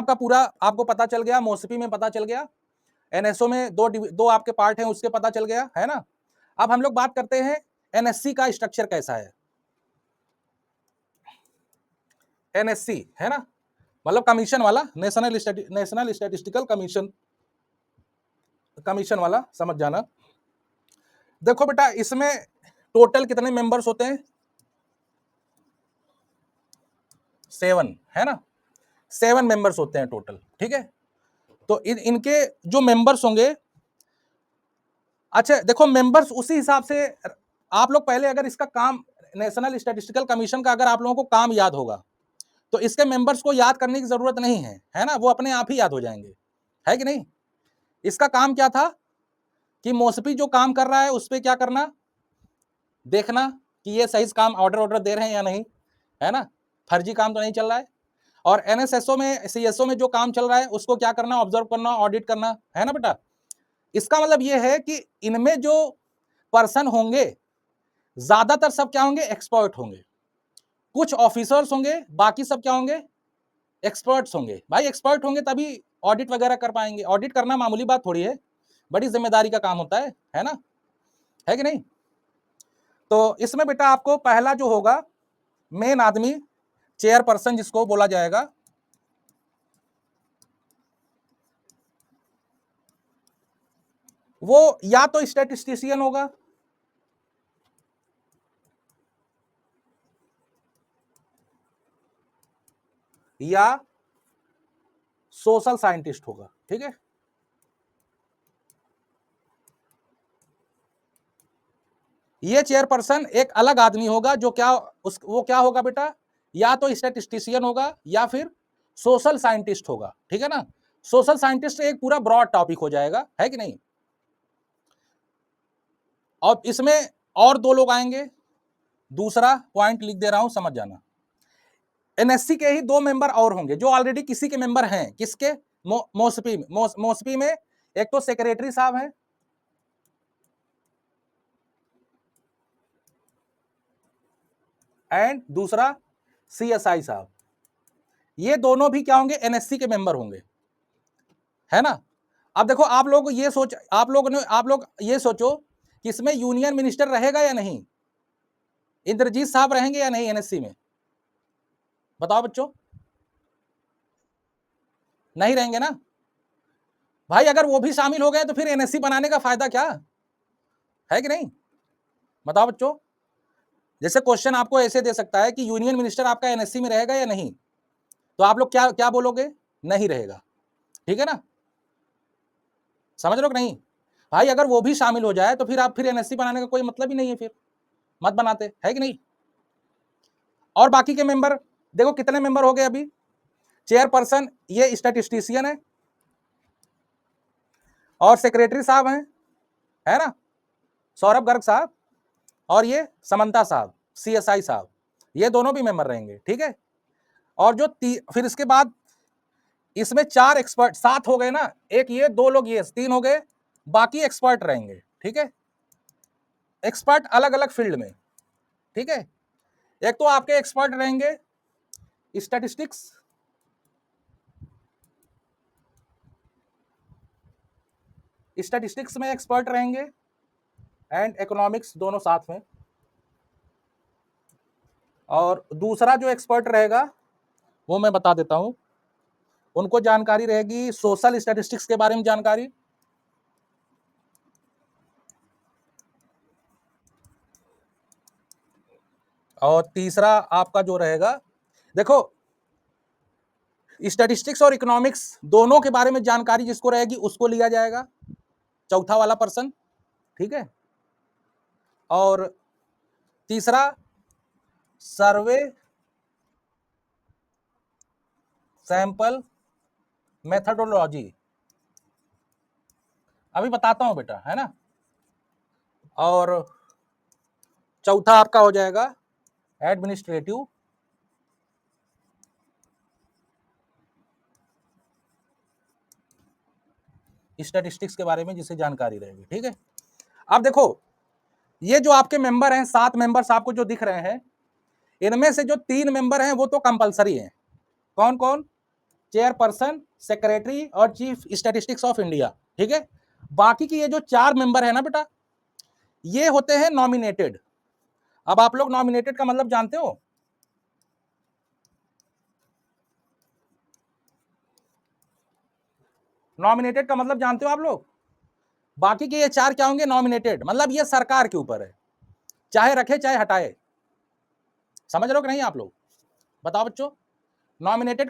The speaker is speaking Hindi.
आपका पूरा आपको पता चल गया, मोसपी में पता चल गया, एनएसओ में दो आपके पार्ट हैं उसके पता चल गया है ना। अब हम लोग बात करते हैं एनएससी का स्ट्रक्चर कैसा है। एनएससी है ना, मतलब कमीशन वाला, नेशनल स्टैटिस्टिकल कमीशन वाला, समझ जाना। देखो बेटा, इसमें टोटल कितने मेंबर्स होते हैं? 7 है ना, 7 मेंबर्स होते हैं टोटल, ठीक है। तो इनके जो मेंबर्स होंगे, अच्छा देखो मेंबर्स उसी हिसाब से आप लोग पहले, अगर इसका काम नेशनल स्टैटिस्टिकल कमीशन का अगर आप लोगों को काम याद होगा तो इसके मेंबर्स को याद करने की जरूरत नहीं है ना, वो अपने आप ही याद हो जाएंगे, है कि नहीं। इसका काम क्या था कि मोसपी जो काम कर रहा है उस पर क्या करना, देखना कि ये सही काम ऑर्डर दे रहे हैं या नहीं, है ना, फर्जी काम तो नहीं चल रहा है। और एनएसएसओ में, सीएसओ में जो काम चल रहा है उसको क्या करना, ऑब्जर्व करना, ऑडिट करना, है ना बेटा। इसका मतलब ये है कि इनमें जो पर्सन होंगे ज्यादातर सब क्या होंगे, एक्सपर्ट होंगे। कुछ ऑफिसर्स होंगे, बाकी सब क्या होंगे, एक्सपर्ट्स होंगे। भाई एक्सपर्ट होंगे तभी ऑडिट वगैरह कर पाएंगे। ऑडिट करना मामूली बात थोड़ी है, बड़ी जिम्मेदारी का काम होता है ना, है कि नहीं। तो इसमें बेटा आपको पहला जो होगा मेन आदमी, चेयरपर्सन जिसको बोला जाएगा, वो या तो स्टैटिस्टिशियन होगा या सोशल साइंटिस्ट होगा, ठीक है। ये चेयरपर्सन एक अलग आदमी होगा जो क्या वो क्या होगा बेटा, या तो स्टैटिस्टिशियन होगा या फिर सोशल साइंटिस्ट होगा, ठीक है ना। सोशल साइंटिस्ट एक पूरा ब्रॉड टॉपिक हो जाएगा, है कि नहीं। और इसमें और 2 लोग आएंगे, दूसरा पॉइंट लिख दे रहा हूं, समझ जाना। एनएससी के ही 2 मेंबर और होंगे जो ऑलरेडी किसी के मेंबर हैं, किसके, मोसपी में एक तो सेक्रेटरी साहब हैं एंड दूसरा सीएसआई साहब। ये दोनों भी क्या होंगे, एनएससी के मेंबर होंगे, है ना। अब देखो आप लोग ये सोचो कि इसमें यूनियन मिनिस्टर रहेगा या नहीं, इंद्रजीत साहब रहेंगे या नहीं एनएससी में, बताओ बच्चों। नहीं रहेंगे ना भाई। अगर वो भी शामिल हो गए तो फिर एनएससी बनाने का फायदा क्या है कि नहीं, बताओ बच्चों। जैसे क्वेश्चन आपको ऐसे दे सकता है कि यूनियन मिनिस्टर आपका एनएससी में रहेगा या नहीं, तो आप लोग क्या क्या बोलोगे, नहीं रहेगा, ठीक है ना। समझ लो कि नहीं भाई, अगर वो भी शामिल हो जाए तो फिर आप फिर एनएससी बनाने का कोई मतलब ही नहीं है, फिर मत बनाते, है कि नहीं। और बाकी के मेंबर देखो कितने मेंबर हो गए अभी। चेयरपर्सन ये स्टैटिस्टिशियन है और सेक्रेटरी साहब हैं, है ना, सौरभ गर्ग साहब, और ये समंता साहब, सीएसआई साहब, ये दोनों भी मेंबर रहेंगे, ठीक है। और जो फिर इसके बाद इसमें 4 एक्सपर्ट, 7 हो गए ना, एक ये, 2 लोग ये, 3 हो गए, बाकी एक्सपर्ट रहेंगे, ठीक है। एक्सपर्ट अलग अलग फील्ड में, ठीक है। एक तो आपके एक्सपर्ट रहेंगे स्टैटिस्टिक्स, स्टैटिस्टिक्स में एक्सपर्ट रहेंगे एंड इकोनॉमिक्स, दोनों साथ में। और दूसरा जो एक्सपर्ट रहेगा वो मैं बता देता हूं, उनको जानकारी रहेगी सोशल स्टैटिस्टिक्स के बारे में जानकारी, और तीसरा आपका जो रहेगा, देखो स्टैटिस्टिक्स और इकोनॉमिक्स दोनों के बारे में जानकारी जिसको रहेगी उसको लिया जाएगा, चौथा वाला पर्सन, ठीक है। और तीसरा सर्वे सैंपल मेथडोलॉजी, अभी बताता हूं बेटा, है ना। और चौथा आपका हो जाएगा एडमिनिस्ट्रेटिव स्टैटिस्टिक्स के बारे में जिसे जानकारी रहेगी, ठीक है। अब देखो ये जो आपके मेंबर हैं, 7 मेंबर्स आपको जो दिख रहे हैं, इनमें से जो 3 मेंबर हैं वो तो कंपलसरी हैं। कौन कौन, चेयरपर्सन, सेक्रेटरी और चीफ स्टैटिस्टिक्स ऑफ इंडिया, ठीक है। बाकी की ये जो 4 मेंबर है ना बेटा, ये होते हैं नॉमिनेटेड। अब आप लोग नॉमिनेटेड का मतलब जानते हो? नॉमिनेटेड का मतलब जानते हो आप लोग? बाकी के ये 4 क्या होंगे? नॉमिनेटेड, मतलब ये सरकार के ऊपर है, चाहे रखे चाहे हटाए। समझ रहे हो कि नहीं आप लोग? बताओ बच्चों, नॉमिनेटेड का